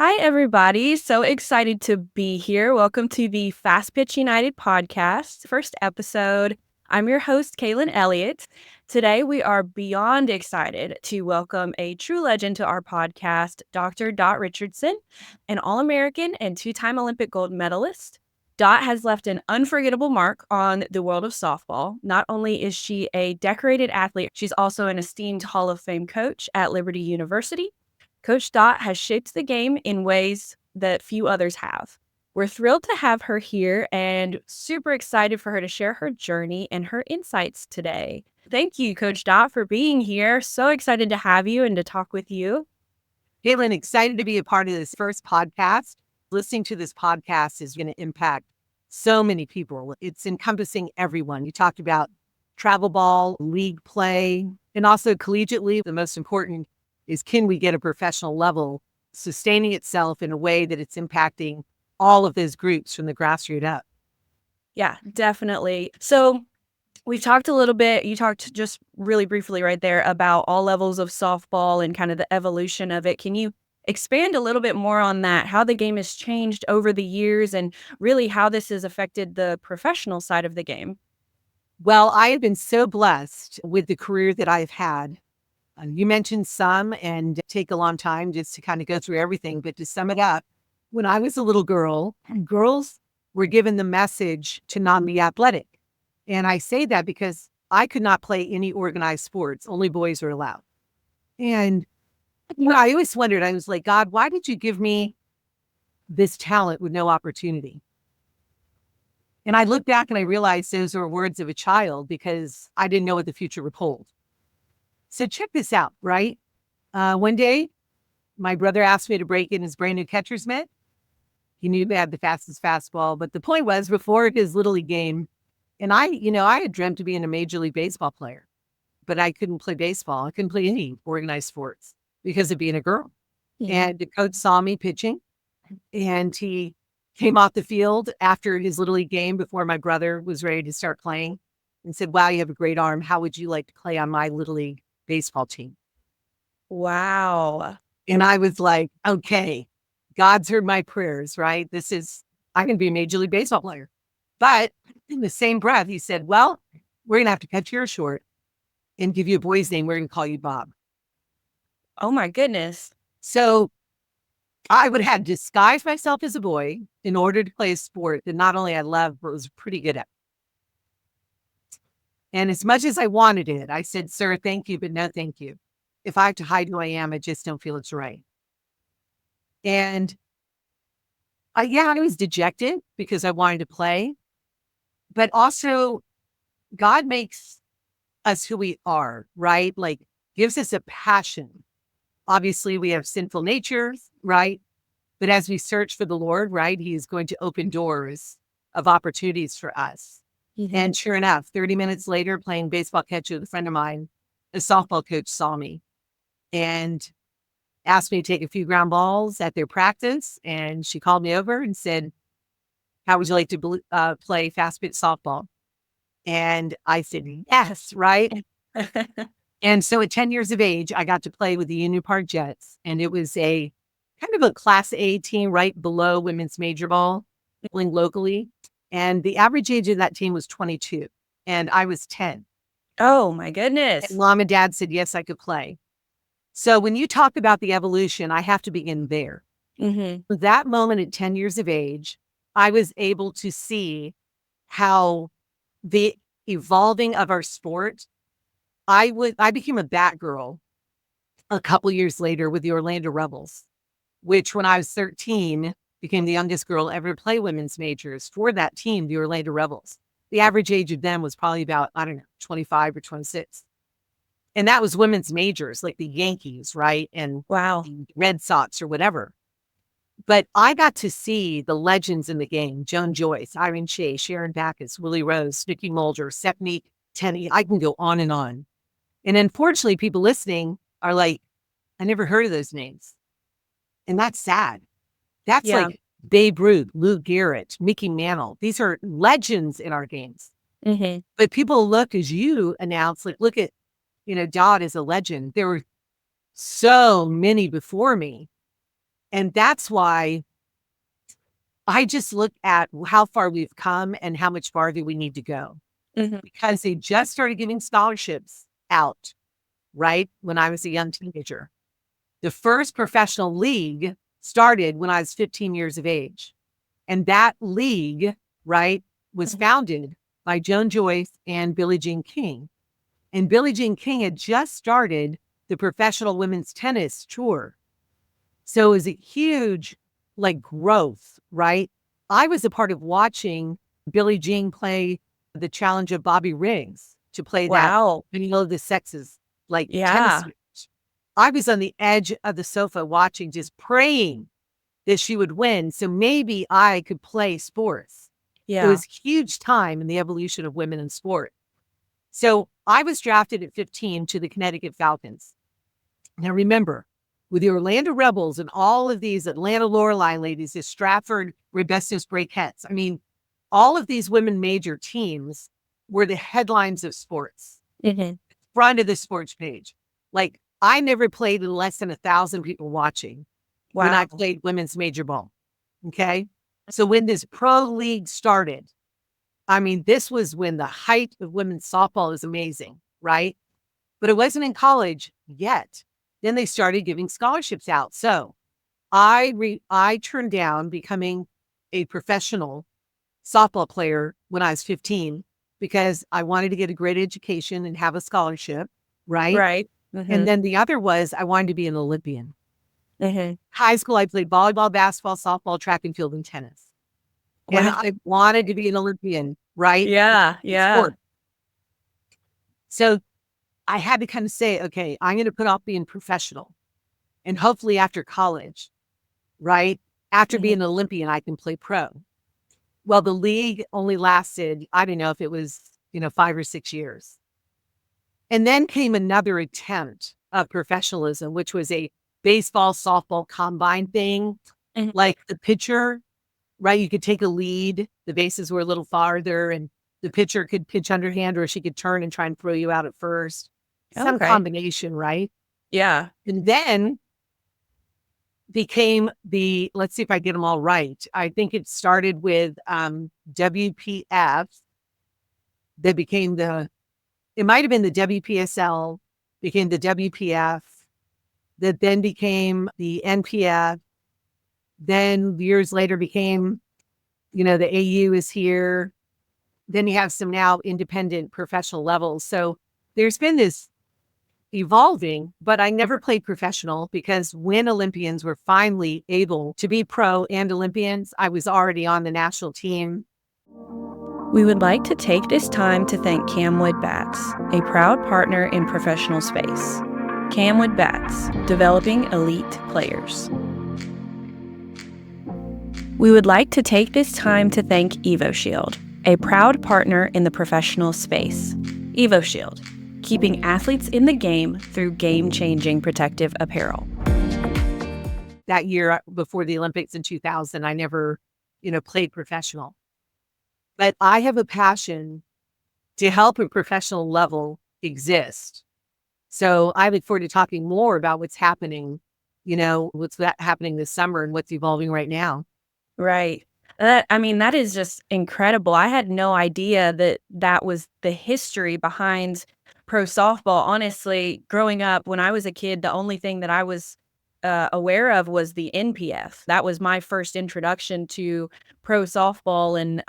Hi, everybody. So excited to be here. Welcome to the Fastpitch United podcast, first episode. I'm your host, Kaylin Elliott. Today, we are beyond excited to welcome a true legend to our podcast, Dr. Dot Richardson, an All American and two-time Olympic gold medalist. Dot has left an unforgettable mark on the world of softball. Not only is she a decorated athlete, she's also an esteemed Hall of Fame coach at Liberty University. Coach Dot has shaped the game in ways that few others have. We're thrilled to have her here and super excited for her to share her journey and her insights today. Thank you, Coach Dot, for being here. So excited to have you and to talk with you. Caitlin, excited to be a part of this first podcast. Listening to this podcast is going to impact so many people. It's encompassing everyone. You talked about travel ball, league play, and also collegiate league. The most important is, can we get a professional level sustaining itself in a way that it's impacting all of those groups from the grassroots up? Yeah, definitely. So we've talked a little bit, you talked just really briefly right there about all levels of softball and kind of the evolution of it. Can you expand a little bit more on that, how the game has changed over the years and really how this has affected the professional side of the game? Well, I have been so blessed with the career that I've had. You mentioned some and take a long time just to kind of go through everything. But to sum it up, when I was a little girl, girls were given the message to not be athletic. And I say that because I could not play any organized sports. Only boys were allowed. And I always wondered, I was like, God, why did you give me this talent with no opportunity? And I looked back and I realized those were words of a child because I didn't know what the future would hold. So check this out, right? One day, my brother asked me to break in his brand new catcher's mitt. He knew they had the fastest fastball, but the point was before his Little League game, and I had dreamt of being a Major League Baseball player, but I couldn't play baseball. I couldn't play any organized sports because of being a girl. Yeah. And the coach saw me pitching, and he came off the field after his Little League game before my brother was ready to start playing and said, wow, you have a great arm. How would you like to play on my Little League baseball team? Wow. And I was like, okay, God's heard my prayers, right? I can be a Major League Baseball player. But in the same breath, he said, well, we're going to have to cut yours short and give you a boy's name. We're going to call you Bob. Oh my goodness. So I would have disguised myself as a boy in order to play a sport that not only I loved, but was pretty good at. And as much as I wanted it, I said, sir, thank you, but no, thank you. If I have to hide who I am, I just don't feel it's right. And I was dejected because I wanted to play, but also God makes us who we are, right? Like gives us a passion. Obviously we have sinful natures, right? But as we search for the Lord, right, he is going to open doors of opportunities for us. Mm-hmm. And sure enough, 30 minutes later, playing baseball catch with a friend of mine, a softball coach saw me and asked me to take a few ground balls at their practice. And she called me over and said, how would you like to play fastpitch softball? And I said, yes, right? And so at 10 years of age, I got to play with the Union Park Jets. And it was a kind of a Class A team right below women's major ball, playing locally. And the average age of that team was 22. And I was 10. Oh my goodness. And mom and dad said, yes, I could play. So when you talk about the evolution, I have to begin there. Mm-hmm. That moment at 10 years of age, I was able to see how the evolving of our sport, I became a bat girl a couple years later with the Orlando Rebels, which when I was 13, became the youngest girl ever to play women's majors for that team, the Orlando Rebels. The average age of them was probably about, 25 or 26. And that was women's majors, like the Yankees, right? And Wow. the Red Sox or whatever. But I got to see the legends in the game, Joan Joyce, Irene Shea, Sharon Backus, Willie Rose, Snooki Mulder, Stephanie Tenney. I can go on and on. And unfortunately, people listening are like, I never heard of those names. And that's sad. That's like Babe Ruth, Lou Gehrig, Mickey Mantle. These are legends in our games. Mm-hmm. But people look, as you announced, like, look at, Dot is a legend. There were so many before me. And that's why I just look at how far we've come and how much farther we need to go, Mhm. because they just started giving scholarships out, right? When I was a young teenager. The first professional league started when I was 15 years of age. And that league, right, was Mhm. founded by Joan Joyce and Billie Jean King. And Billie Jean King had just started the professional women's tennis tour. So it was a huge like growth, right? I was a part of watching Billie Jean play the challenge of Bobby Riggs to play that, Wow. the sexes like tennis Yeah. match. I was on the edge of the sofa watching, just praying that she would win. So maybe I could play sports. It Yeah. was huge time in the evolution of women in sport. So I was drafted at 15 to the Connecticut Falcons. Now remember, with the Orlando Rebels and all of these Atlanta Lorelei ladies, the Stratford Rebestos Breakettes, I mean, all of these women major teams were the headlines of sports, Mhm. front of the sports page. Like I never played with less than 1,000 people watching when I Wow. played women's major ball. Okay. So when this pro league started, I mean, this was when the height of women's softball is amazing, right? But it wasn't in college yet. Then they started giving scholarships out. So I turned down becoming a professional softball player when I was 15 because I wanted to get a great education and have a scholarship, right? Right. And Mhm. then the other was I wanted to be an Olympian. Mhm. High school, I played volleyball, basketball, softball, track and field, and tennis. And Wow. I wanted to be an Olympian, right? Yeah. It's Yeah. sport. So I had to kind of say, okay, I'm going to put off being professional. And hopefully after college, right? After being Mhm. an Olympian, I can play pro. Well, the league only lasted, I don't know if it was, 5 or 6 years. And then came another attempt of professionalism, which was a baseball, softball combine thing. Mhm. Like the pitcher, right? You could take a lead. The bases were a little farther and the pitcher could pitch underhand or she could turn and try and throw you out at first. Some Okay. combination, right? Yeah. And then became let's see if I get them all right. I think it started with WPF that became it might have been the WPSL, became the WPF, that then became the NPF, then years later became, the AU is here. Then you have some now independent professional levels. So there's been this evolving, but I never played professional because when Olympians were finally able to be pro and Olympians, I was already on the national team. We would like to take this time to thank Camwood Bats, a proud partner in professional space. Camwood Bats, developing elite players. We would like to take this time to thank EvoShield, a proud partner in the professional space. EvoShield, keeping athletes in the game through game-changing protective apparel. That year before the Olympics in 2000, I never, played professional. But I have a passion to help a professional level exist. So I look forward to talking more about what's happening, happening this summer and what's evolving right now. Right. That is just incredible. I had no idea that that was the history behind pro softball. Honestly, growing up when I was a kid, the only thing that I was aware of was the NPF. That was my first introduction to pro softball. And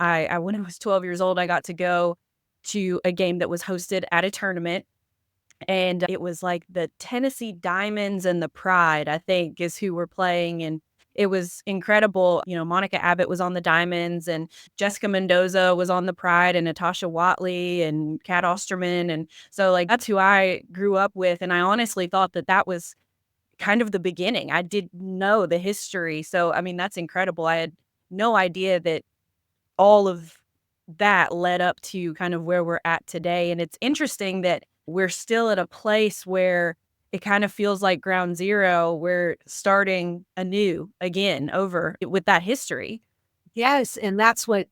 when I was 12 years old, I got to go to a game that was hosted at a tournament. And it was like the Tennessee Diamonds and the Pride, I think, is who were playing. And it was incredible. Monica Abbott was on the Diamonds and Jessica Mendoza was on the Pride and Natasha Watley and Kat Osterman. And so, like, that's who I grew up with. And I honestly thought that that was kind of the beginning. I didn't know the history. So, that's incredible. I had no idea that all of that led up to kind of where we're at today. And it's interesting that we're still at a place where it kind of feels like ground zero. We're starting anew again over with that history. Yes. And that's what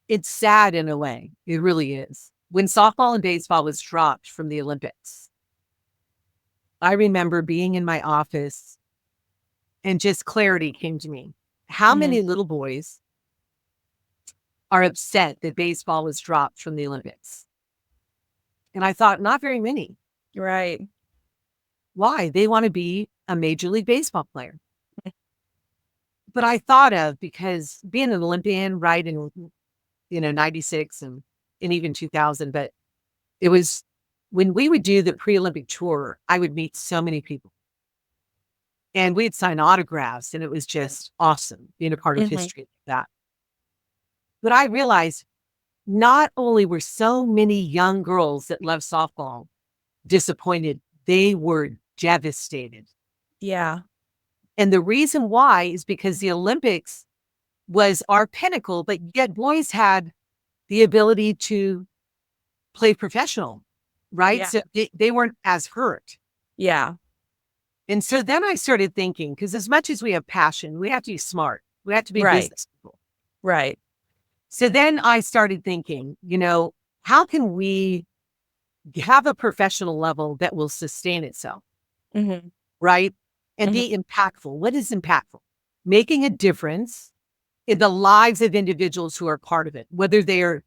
it's sad in a way. It really is. When softball and baseball was dropped from the Olympics, I remember being in my office and just clarity came to me. How Mhm. many little boys are upset that baseball was dropped from the Olympics? And I thought, not very many. Right. Why? They want to be a Major League Baseball player. But I thought of, because being an Olympian, right, in 96 and even 2000, but it was when we would do the pre-Olympic tour, I would meet so many people and we'd sign autographs, and it was just awesome being a part of Mhm. history like that. But I realized not only were so many young girls that love softball disappointed, they were devastated. Yeah. And the reason why is because the Olympics was our pinnacle, but yet boys had the ability to play professional, right? Yeah. So they weren't as hurt. Yeah. And so then I started thinking, because as much as we have passion, we have to be smart. We have to be Right. business people. Right. So then I started thinking, how can we have a professional level that will sustain itself, Mhm. right? And Mhm. be impactful. What is impactful? Making a difference in the lives of individuals who are part of it, whether they're,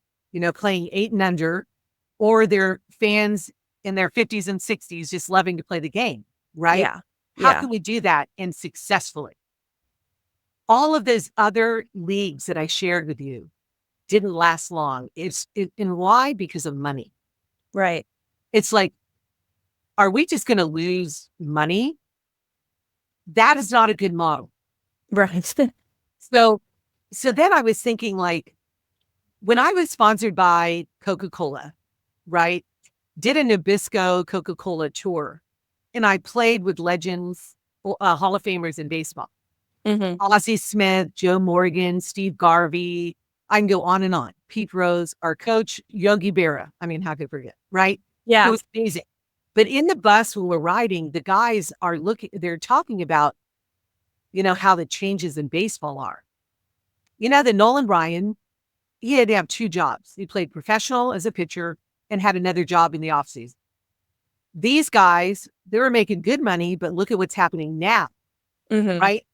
playing 8 and under, or they're fans in their 50s and 60s just loving to play the game, right? Yeah. How Yeah. can we do that and successfully? All of those other leagues that I shared with you didn't last long. And why? Because of money. Right. It's like, are we just going to lose money? That is not a good model. Right. So, so then I was thinking, like, when I was sponsored by Coca-Cola, right? Did a Nabisco Coca-Cola tour, and I played with legends, Hall of Famers in baseball. Mhm. Ozzie Smith, Joe Morgan, Steve Garvey. I can go on and on. Pete Rose, our coach, Yogi Berra. I mean, how could I forget, right? It Yeah. was amazing. But in the bus when we're riding, the guys are they're talking about, how the changes in baseball are. That Nolan Ryan, he had to have 2 jobs. He played professional as a pitcher and had another job in the offseason. These guys, they were making good money, but look at what's happening now, Mhm. right?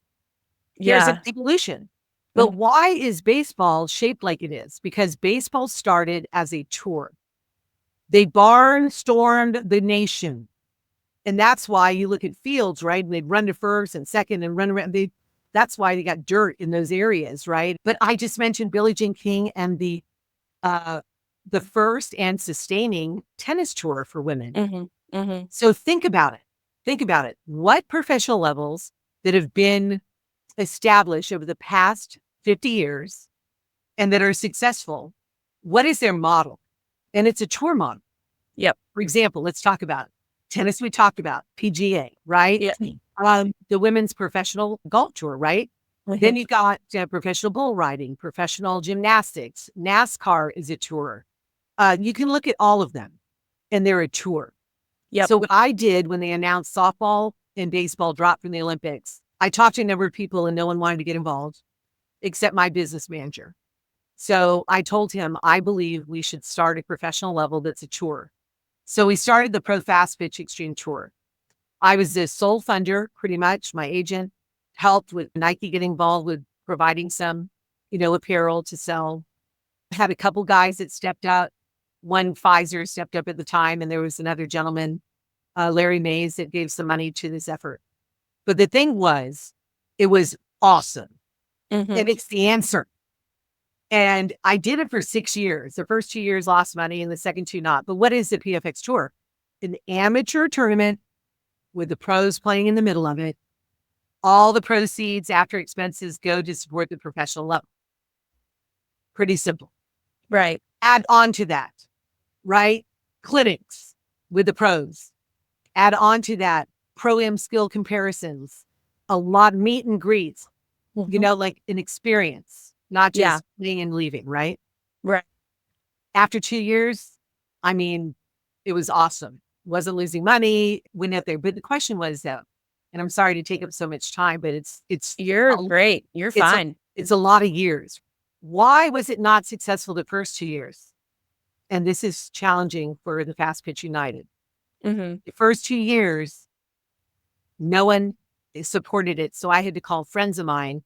There's an Yeah. evolution. But Mhm. why is baseball shaped like it is? Because baseball started as a tour. They barnstormed the nation. And that's why you look at fields, right? And they'd run to first and second and run around. That's why they got dirt in those areas, right? But I just mentioned Billie Jean King and uh, the first and sustaining tennis tour for women. Mhm. Mhm. So think about it. Think about it. What professional levels that have been established over the past 50 years and that are successful, what is their model? And it's a tour model. Yep. For example, let's talk about tennis. We talked about PGA, right? Yeah. The women's professional golf tour, right? Mhm. Then you got professional bull riding, professional gymnastics, NASCAR is a tour. You can look at all of them, and they're a tour. Yep. So what I did when they announced softball and baseball dropped from the Olympics, I talked to a number of people and no one wanted to get involved except my business manager. So I told him, I believe we should start a professional level that's a tour. So we started the Pro Fast Pitch Extreme Tour. I was the sole funder, pretty much. My agent helped with Nike getting involved with providing some, apparel to sell. I had a couple guys that stepped up. One Pfizer stepped up at the time, and there was another gentleman, Larry Mays, that gave some money to this effort. But the thing was, it was awesome. Mhm. And it's the answer. And I did it for 6 years. The first 2 years lost money and the second 2 not. But what is the PFX Tour? An amateur tournament with the pros playing in the middle of it. All the proceeds after expenses go to support the professional level. Pretty simple. Right. Add on to that, right? Clinics with the pros. Add on to that, pro-am skill comparisons, a lot meet and greets, Mhm. like an experience, not Yeah. just being and leaving, right? Right. After 2 years, I mean, it was awesome. Wasn't losing money, went out there. But the question was though, and I'm sorry to take up so much time, but You're a- great. You're it's a, fine. it's a lot of years. Why was it not successful the first 2 years? And this is challenging for the Fast Pitch United. Mhm. The first 2 years, no one supported it. So I had to call friends of mine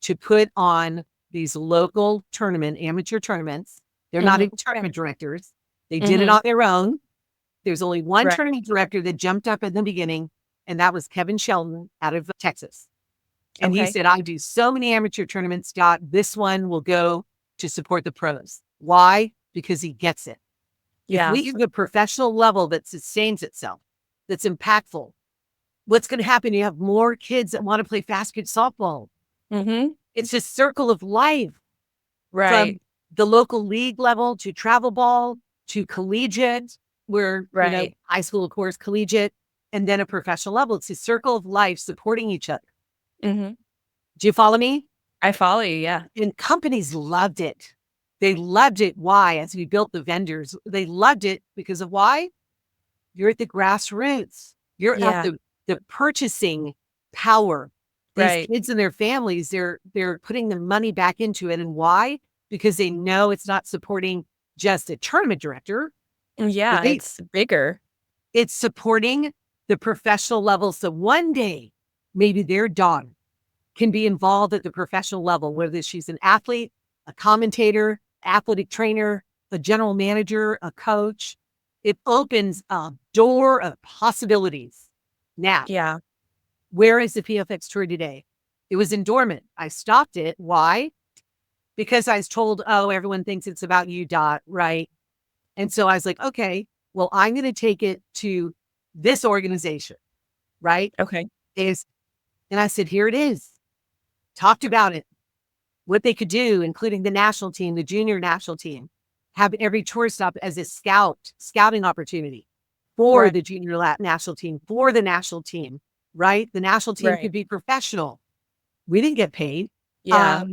to put on these local amateur tournaments. They're not Mhm. even tournament directors. They did it Mhm. on their own. There's only one Right. tournament director that jumped up in the beginning, and that was Kevin Sheldon out of Texas. And he Okay. said, I do so many amateur tournaments, Dot. This one will go to support the pros. Why? Because he gets it. If Yeah. we have a professional level that sustains itself, that's impactful, what's going to happen? You have more kids that want to play fast pitch softball. Mhm. It's a circle of life Right. from the local league level to travel ball to collegiate, where, Right. high school, of course, collegiate, and then a professional level. It's a circle of life supporting each other. Mhm. Do you follow me? I follow you. Yeah. And companies loved it. They loved it. Why? As we built the vendors, they loved it because of why? You're at the grassroots. You're at Yeah. the purchasing power. These Right. kids and their families, they're putting the money back into it. And why? Because they know it's not supporting just a tournament director, Yeah, right? it's bigger. It's supporting the professional level. So one day, maybe their daughter can be involved at the professional level, whether she's an athlete, a commentator, athletic trainer, a general manager, a coach. It opens a door of possibilities. Now, Yeah. where is the PFX tour today? It was in dormant. I stopped it. Why? Because I was told, oh, everyone thinks it's about you, Dot, right? And so I was like, okay, well, I'm going to take it to this organization, right? Okay. Is And I said, here it is. Talked about it, what they could do, including the national team, the junior national team, have every tour stop as a scouting opportunity for Right. the junior national team, for the national team, right? The national team Right. could be professional. We didn't get paid. Yeah.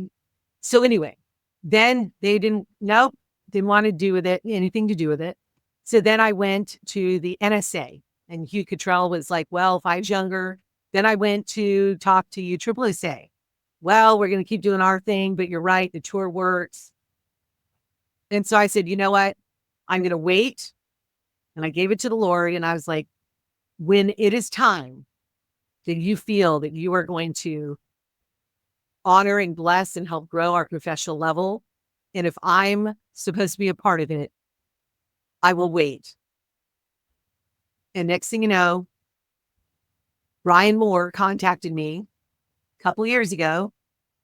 So anyway, then they didn't want to do with it, anything to do with it. So then I went to the NSA, and Hugh Cottrell was like, well, if I was younger, then I went to talk to USSSA. Well, we're going to keep doing our thing, but you're right, the tour works. And so I said, you know what? I'm going to wait. And I gave it to the Lord. And I was like, when it is time that you feel that you are going to honor and bless and help grow our professional level, and if I'm supposed to be a part of it, I will wait. And next thing you know, Ryan Moore contacted me a couple of years ago.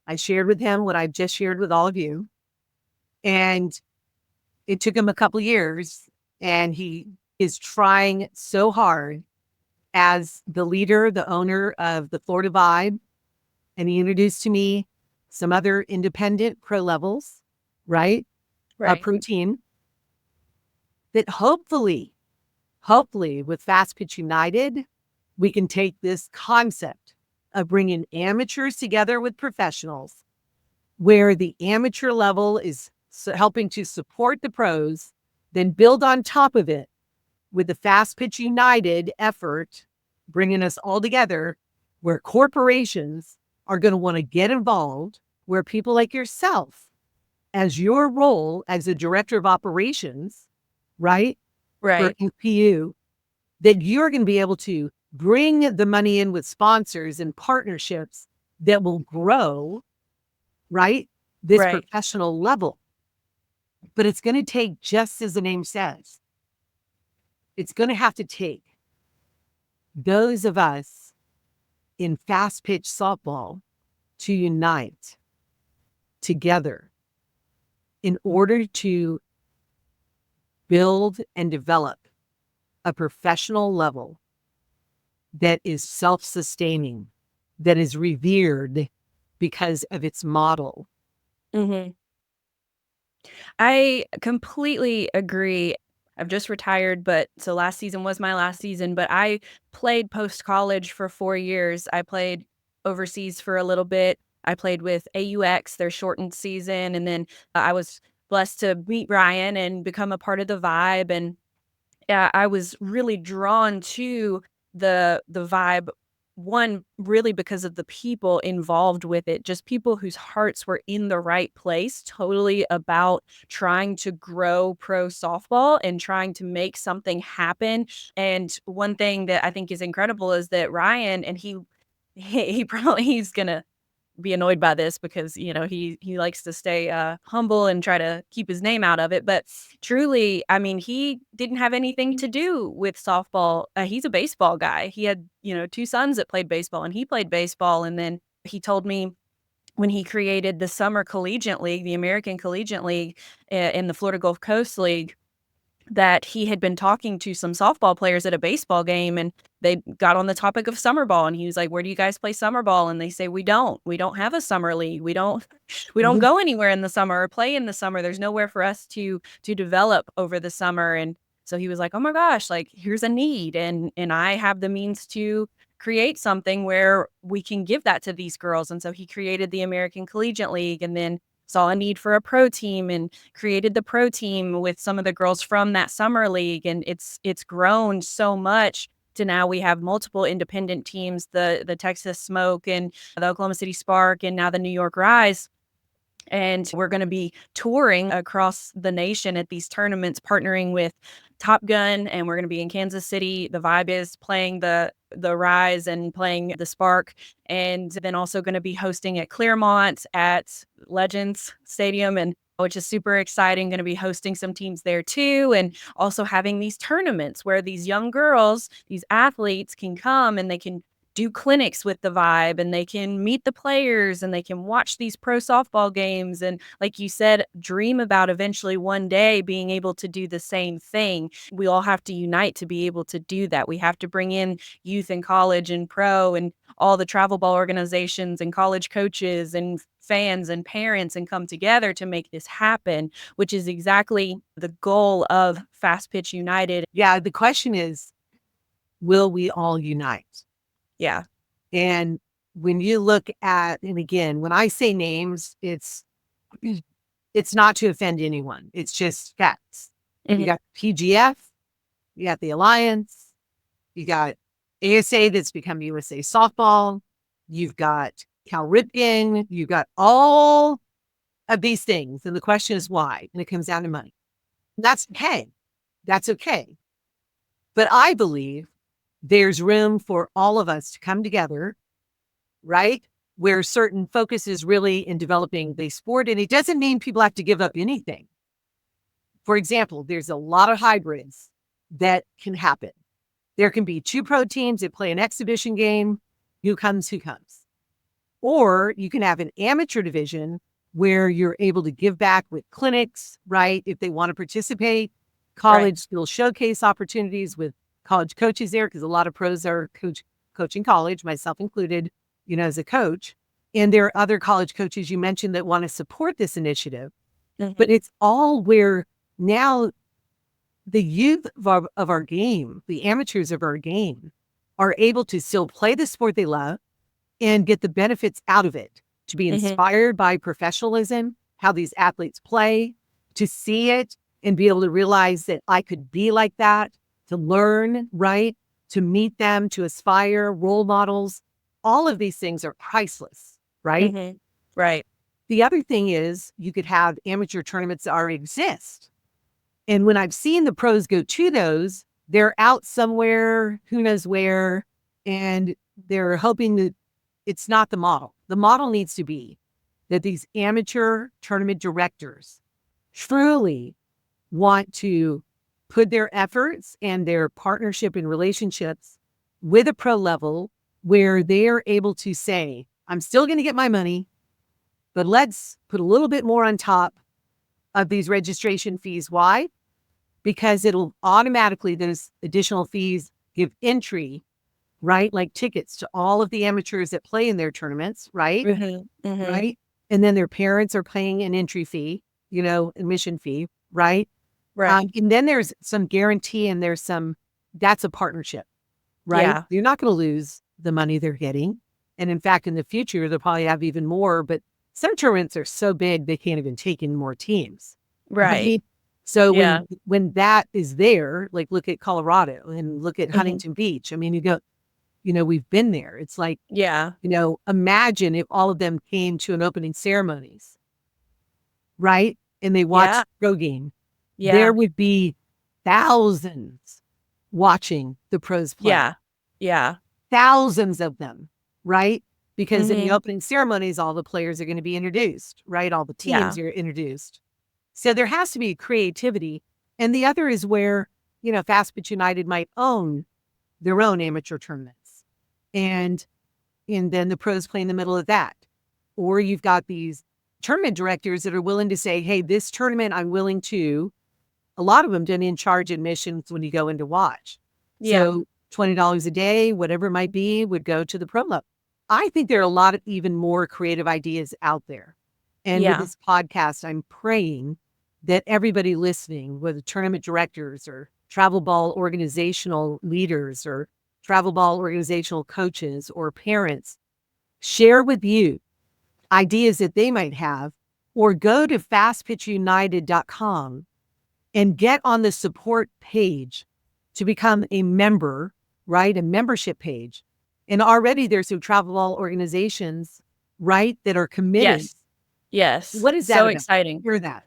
I shared with him what I've just shared with all of you. And it took him a couple of years, and he is trying so hard as the leader, the owner of the Florida Vibe. And he introduced to me some other independent pro levels, right? A Right. pro team that hopefully with Fast Pitch United, we can take this concept of bringing amateurs together with professionals, where the amateur level is helping to support the pros, then build on top of it with the Fast Pitch United effort, bringing us all together, where corporations are going to want to get involved, where people like yourself, as your role as a director of operations, right, for Right. NPU, that you're going to be able to bring the money in with sponsors and partnerships that will grow, right, this Right. professional level. But it's going to take, just as the name says, it's going to have to take those of us in fast pitch softball to unite together in order to build and develop a professional level that is self-sustaining, that is revered because of its model. Mhm. I completely agree. I've just retired, but so last season was my last season, but I played post-college for 4 years. I played overseas for a little bit. I played with AUX, their shortened season, and then, I was blessed to meet Ryan and become a part of the Vibe, and yeah, I was really drawn to the vibe, one, really because of the people involved with it, just people whose hearts were in the right place, totally about trying to grow pro softball and trying to make something happen. And one thing that I think is incredible is that Ryan, and he's gonna be annoyed by this because, he likes to stay humble and try to keep his name out of it. But truly, I mean, he didn't have anything to do with softball. He's a baseball guy. He had, two sons that played baseball, and he played baseball. And then he told me when he created the Summer Collegiate League, the American Collegiate League, in the Florida Gulf Coast League, that he had been talking to some softball players at a baseball game, and they got on the topic of summer ball, and he was like, "Where do you guys play summer ball?" And they say, We don't have a summer league. We don't Mhm. go anywhere in the summer or play in the summer. There's nowhere for us to develop over the summer." And so he was like, "Oh my gosh, like here's a need, and I have the means to create something where we can give that to these girls." And so he created the American Collegiate League, and then saw a need for a pro team and created the pro team with some of the girls from that summer league. And it's grown so much to now we have multiple independent teams, the Texas Smoke and the Oklahoma City Spark and now the New York Rise. And we're going to be touring across the nation at these tournaments, partnering with Top Gun, and we're going to be in Kansas City. The Vibe is playing the Rise and playing the Spark, and then also going to be hosting at Claremont at Legends Stadium, and which is super exciting. Going to be hosting some teams there too, and also having these tournaments where these young girls, these athletes, can come and they can do clinics with the Vibe, and they can meet the players, and they can watch these pro softball games, and like you said, dream about eventually one day being able to do the same thing. We all have to unite to be able to do that. We have to bring in youth and college and pro and all the travel ball organizations and college coaches and fans and parents and come together to make this happen, which is exactly the goal of Fast Pitch United. Yeah, the question is, will we all unite? Yeah. And when you look at, and again, when I say names, it's not to offend anyone. It's just facts. You Mhm. got PGF, you got the Alliance, you got ASA that's become USA Softball, you've got Cal Ripken, you've got all of these things. And the question is why? And it comes down to money. That's okay. That's okay. But I believe there's room for all of us to come together, right? Where certain focus is really in developing the sport. And it doesn't mean people have to give up anything. For example, there's a lot of hybrids that can happen. There can be two pro teams that play an exhibition game. Who comes, who comes. Or you can have an amateur division where you're able to give back with clinics, right? If they want to participate, Right. college skill showcase opportunities with college coaches there, because a lot of pros are coaching college, myself included, as a coach. And there are other college coaches you mentioned that want to support this initiative. Mhm. But it's all where now the youth of our game, the amateurs of our game, are able to still play the sport they love and get the benefits out of it, to be Mhm. inspired by professionalism, how these athletes play, to see it and be able to realize that I could be like that, to learn, right? To meet them, to aspire, role models. All of these things are priceless, right? Mhm. Right. The other thing is you could have amateur tournaments that already exist. And when I've seen the pros go to those, they're out somewhere, who knows where, and they're hoping that it's not the model. The model needs to be that these amateur tournament directors truly want to put their efforts and their partnership and relationships with a pro level where they're able to say, I'm still going to get my money, but let's put a little bit more on top of these registration fees. Why? Because it'll automatically, those additional fees give entry, right? Like tickets to all of the amateurs that play in their tournaments, right? Mhm. Mhm. Right. And then their parents are paying an entry fee, admission fee, right? Right. And then there's some guarantee and that's a partnership, right? Yeah. You're not going to lose the money they're getting. And in fact, in the future, they'll probably have even more, but some tournaments are so big, they can't even take in more teams. Right. Right. So Yeah. when that is there, like look at Colorado and look at Mhm. Huntington Beach. I mean, you go, we've been there. It's like, Yeah. imagine if all of them came to an opening ceremonies, right? And they Yeah. watched pro game. There Yeah. would be thousands watching the pros play, Yeah. Yeah. thousands of them. right? Because in the Mhm. opening ceremonies, all the players are going to be introduced, right? All the Yeah. teams are introduced. So there has to be creativity. And the other is where, Fastpitch United might own their own amateur tournaments. And then the pros play in the middle of that. Or you've got these tournament directors that are willing to say, hey, this tournament, I'm willing to, a lot of them done in charge admissions when you go in to watch. Yeah. So $20 a day, whatever it might be, would go to the pro level. I think there are a lot of even more creative ideas out there. And with Yeah. this podcast, I'm praying that everybody listening, whether tournament directors or travel ball organizational leaders or travel ball organizational coaches or parents, share with you ideas that they might have, or go to fastpitchunited.com and get on the support page to become a member, right? A membership page. And already there's some travel ball organizations, right, that are committed. Yes. Yes. What is that So about? exciting. Hear that.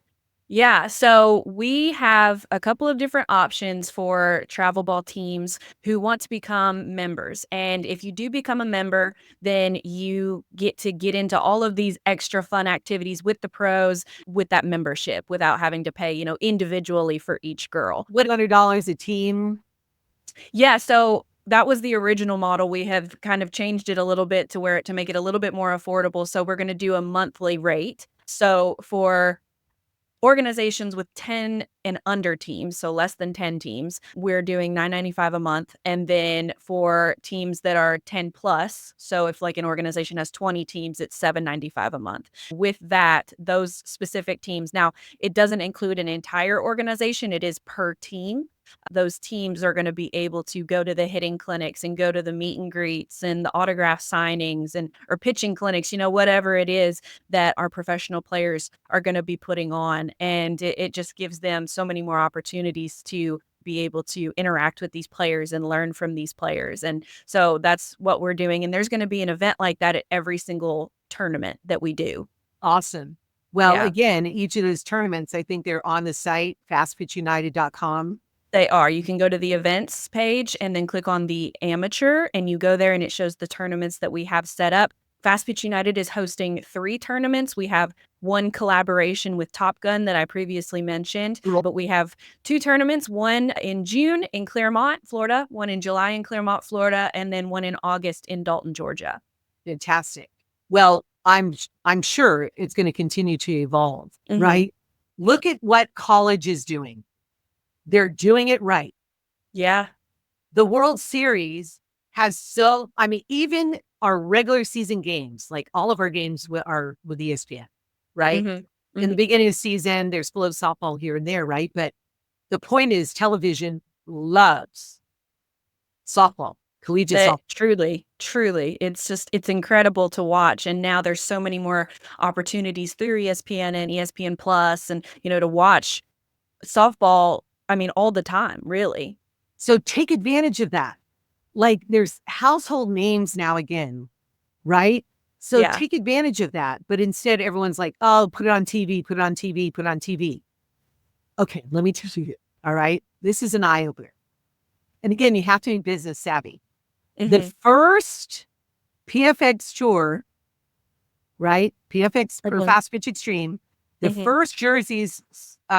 Yeah, so we have a couple of different options for travel ball teams who want to become members. And if you do become a member, then you get to get into all of these extra fun activities with the pros with that membership without having to pay, individually for each girl. What, $100 a team? Yeah, so that was the original model. We have kind of changed it a little bit to make it a little bit more affordable. So we're going to do a monthly rate. So for organizations with 10 and under teams, so less than 10 teams, we're doing $9.95 a month. And then for teams that are 10 plus, so if like an organization has 20 teams, it's $7.95 a month. With that, those specific teams, now it doesn't include an entire organization, it is per team. Those teams are going to be able to go to the hitting clinics and go to the meet and greets and the autograph signings or pitching clinics, whatever it is that our professional players are going to be putting on. And it just gives them so many more opportunities to be able to interact with these players and learn from these players. And so that's what we're doing. And there's going to be an event like that at every single tournament that we do. Awesome. Well, Yeah. again, each of those tournaments, I think they're on the site, fastpitchunited.com. They are. You can go to the events page and then click on the amateur, and you go there and it shows the tournaments that we have set up. Fastpitch United is hosting 3 tournaments. We have one collaboration with Top Gun that I previously mentioned, but we have 2 tournaments, one in June in Claremont, Florida, one in July in Claremont, Florida, and then one in August in Dalton, Georgia. Fantastic. Well, I'm sure it's going to continue to evolve, right? Look at what college is doing. They're doing it right. Yeah. The World Series has even our regular season games, like all of our games are with ESPN, right? In the beginning of the season, there's flow softball here and there, right? But the point is television loves softball, collegiate softball. Truly. It's incredible to watch. And now there's so many more opportunities through ESPN and ESPN Plus and, to watch softball, all the time, really. So take advantage of that. Like there's household names now again, right? So take advantage of that. But instead, everyone's like, oh, put it on TV, put it on TV, put it on TV. Okay, let me tell you. All right. This is an eye opener. And again, you have to be business savvy. The first PFX tour, right? PFX or Fast Pitch Extreme, the first jerseys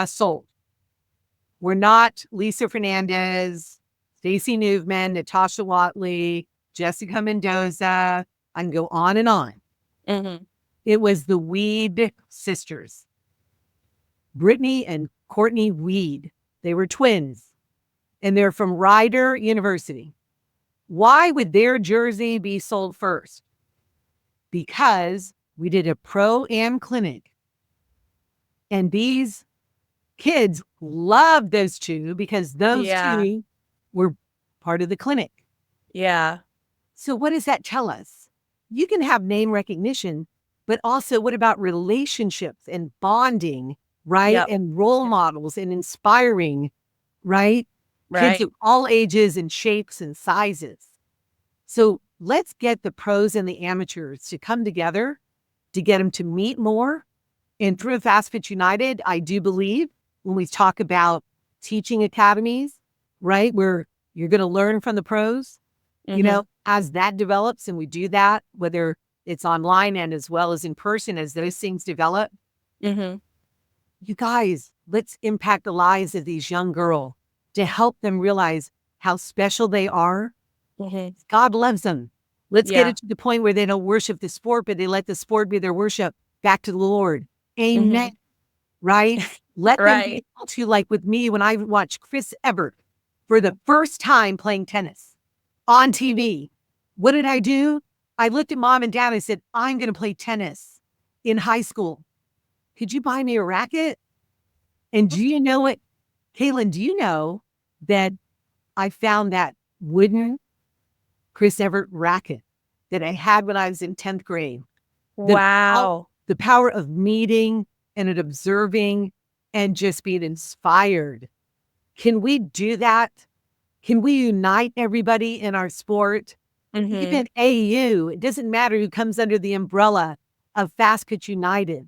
sold were not Lisa Fernandez, Stacey Newman, Natasha Watley, Jessica Mendoza. I can go on and on. It was the Weed sisters, Brittany and Courtney Weed. They were twins, and they're from Rider University. Why would their jersey be sold first? Because we did a pro-am clinic, and these kids loved those two because those two were part of the clinic. Yeah. So what does that tell us? You can have name recognition, but also what about relationships and bonding, right? Yep. And role models and inspiring, right? Kids of all ages and shapes and sizes. So let's get the pros and the amateurs to come together to get them to meet more. And through Fastpitch United, I do believe when we talk about teaching academies, right, where you're going to learn from the pros, as that develops and we do that, whether it's online and as well as in person, as those things develop, Mm-hmm. you guys, let's impact the lives of these young girls to help them realize how special they are. Mm-hmm. God loves them. Let's get Yeah. it to the point where they don't worship the sport, but they let the sport be their worship back to the Lord. Mm-hmm. Amen. Right? Let them be Right. able to, like with me, when I watched Chris Evert for the first time playing tennis on TV, what did I do? I looked at mom and dad and I said, I'm going to play tennis in high school. Could you buy me a racket? And do you know what, Caitlin, do you know that I found that wooden Chris Evert racket that I had when I was in 10th grade? The, Wow. the power of meeting and observing and just being inspired. Can we do that? Can we unite everybody in our sport? Mm-hmm. Even AU, it doesn't matter who comes under the umbrella of Fastpitch United.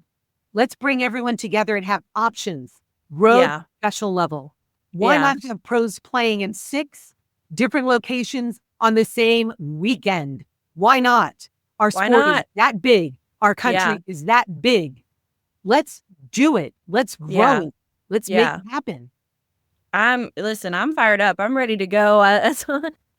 Let's bring everyone together and have options. Road Yeah. special level. Why Yeah. not have pros playing in 6 different locations on the same weekend? Why not? Our Why sport is not? that big. Our Yeah. country is that big. Let's do it. Let's grow Yeah. it. Let's make Yeah. it happen. I'm fired up. I'm ready to go.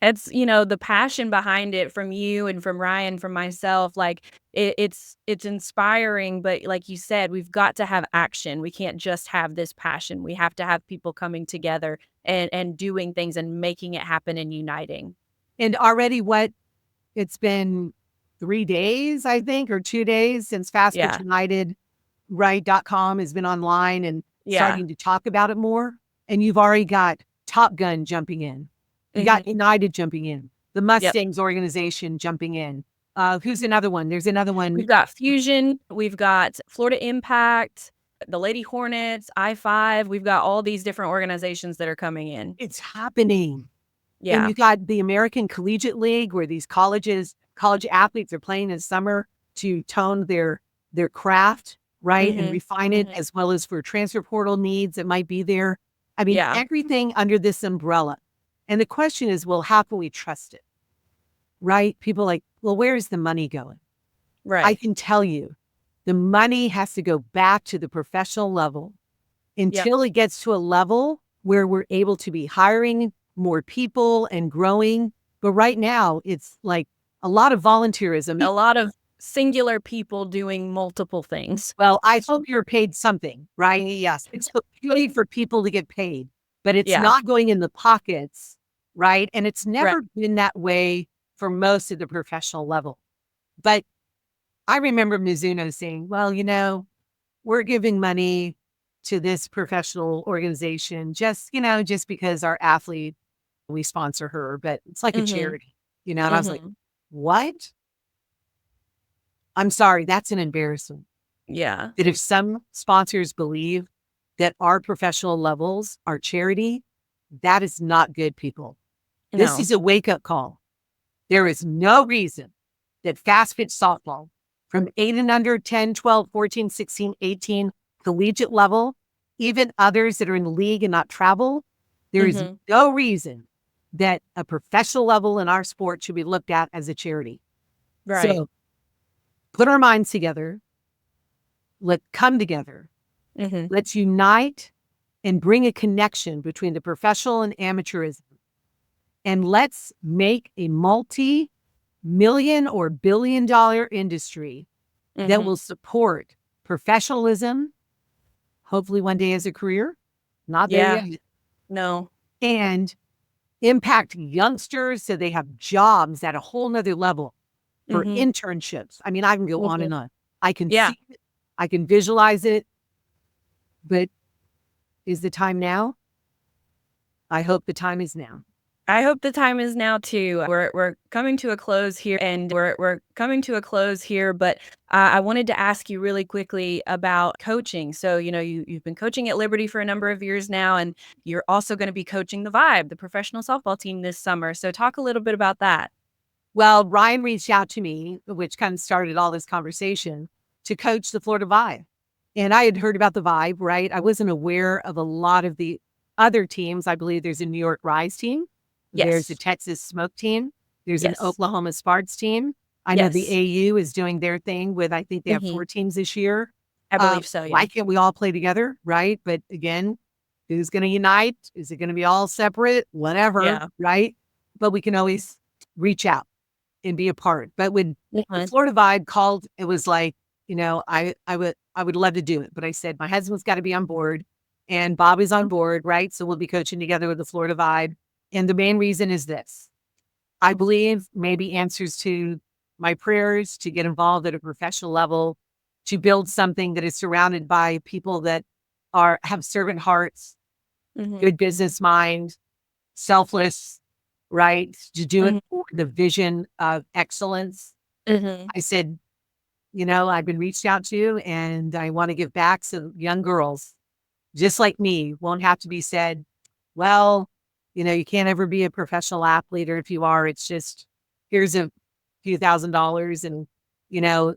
It's, the passion behind it from you and from Ryan, from myself, like it's inspiring, but like you said, we've got to have action. We can't just have this passion. We have to have people coming together and doing things and making it happen and uniting. And already it's been 3 days, I think, or 2 days since Fastpitch Yeah. United, right.com has been online and Yeah. starting to talk about it more. And you've already got Top Gun jumping in. You got Mhm. United jumping in. The Yep. Mustangs organization jumping in. Who's another one? There's another one. We've got Fusion, we've got Florida Impact, the Lady Hornets, I-5. We've got all these different organizations that are coming in. It's happening. And Yeah. you got the American Collegiate League where these college athletes are playing in summer to tone their craft, right? And Mhm. refine it, Mhm. as well as for transfer portal needs that might be there. I mean, Yeah. everything under this umbrella. And the question is, well, how can we trust it? Right? People are like, well, where is the money going? I Right. can tell you the money has to go back to the professional level Yep. until it gets to a level where we're able to be hiring more people and growing. But right now, it's like a lot of volunteerism. A lot of singular people doing multiple things. Well, I hope you're paid something, right? Yes. It's okay for people to get paid, but it's Yeah. not going in the pockets, right? And it's Right. never been that way for most of the professional level. But I remember Mizuno saying, well, we're giving money to this professional organization just because our athlete, we sponsor her, but it's like a Mhm. charity, and I was like, Mhm. what? I'm sorry, that's an embarrassment. Yeah. That if some sponsors believe that our professional levels are charity, that is not good, people. This No. is a wake-up call. There is no reason that fast pitch softball from 8 and under, 10, 12, 14, 16, 18, collegiate level, even others that are in the league and not travel, there is Mhm. no reason that a professional level in our sport should be looked at as a charity. Right. So put our minds together. Let's come together. Mhm. Let's unite and bring a connection between the professional and amateurism. And let's make a multi-million or billion-dollar industry that Mhm. will support professionalism, hopefully one day as a career, not there Yeah. yet, No. and impact youngsters so they have jobs at a whole nother level for Mhm. internships. I mean, I can go on Mhm. and on. I can Yeah. see it, I can visualize it, but is the time now? I hope the time is now. I hope the time is now too. We're coming to a close here, and we're coming to a close here. But I wanted to ask you really quickly about coaching. So you've been coaching at Liberty for a number of years now, and you're also going to be coaching the Vibe, the professional softball team, this summer. So talk a little bit about that. Well, Ryan reached out to me, which kind of started all this conversation, to coach the Florida Vibe. And I had heard about the Vibe, right? I wasn't aware of a lot of the other teams. I believe there's a New York Rise team. There's a Yes. Texas Smoke team. There's an Yes. Oklahoma Sparks team. I know the Yes. AU is doing their thing with, I think they have 4 teams this year. I believe so, yeah. Why can't we all play together, right? But again, who's going to unite? Is it going to be all separate? Whatever, Yeah. right? But we can always reach out and be a part. But when the Mhm. Florida Vibe called, it was like, I would love to do it. But I said, my husband's got to be on board and Bobby's on board, right? So we'll be coaching together with the Florida Vibe. And the main reason is this. I believe maybe answers to my prayers to get involved at a professional level, to build something that is surrounded by people that have servant hearts, Mhm. good business mind, selfless, right? To do it Mhm. for the vision of excellence. Mhm. I said, I've been reached out to and I want to give back so young girls, just like me, won't have to be said, well, you can't ever be a professional athlete, or if you are, it's just here's a few $1,000s and, you know,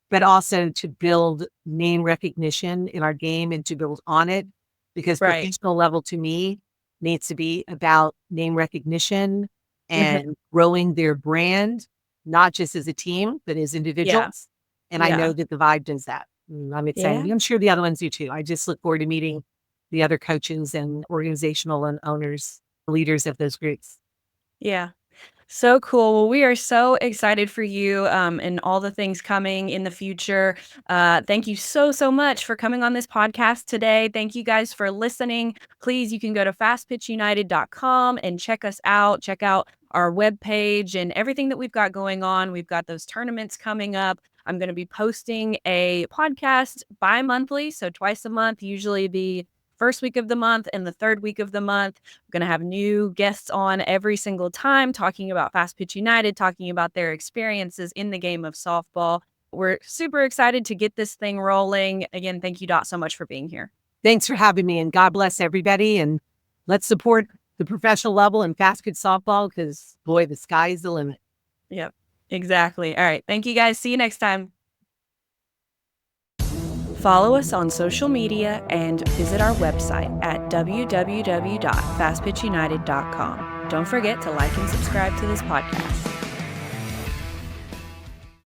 but also to build name recognition in our game and to build on it, because Right. professional level to me needs to be about name recognition Mhm. and growing their brand, not just as a team, but as Yeah. individuals. And I know Yeah. that the Vibe does that. I'm excited. Yeah. I'm sure the other ones do too. I just look forward to meeting the other coaches and organizational and owners, leaders of those groups. Yeah. So cool. Well, we are so excited for you and all the things coming in the future. Thank you so, so much for coming on this podcast today. Thank you guys for listening. Please, you can go to fastpitchunited.com and check us out. Check out our webpage and everything that we've got going on. We've got those tournaments coming up. I'm going to be posting a podcast bi-monthly, so twice a month, usually the first week of the month and the third week of the month. We're going to have new guests on every single time talking about Fast Pitch United, talking about their experiences in the game of softball. We're super excited to get this thing rolling. Again, thank you, Dot, so much for being here. Thanks for having me, and God bless everybody. And let's support the professional level in fast pitch softball, because boy, the sky is the limit. Yep, exactly. All right. Thank you guys. See you next time. Follow us on social media and visit our website at www.fastpitchunited.com. Don't forget to like and subscribe to this podcast.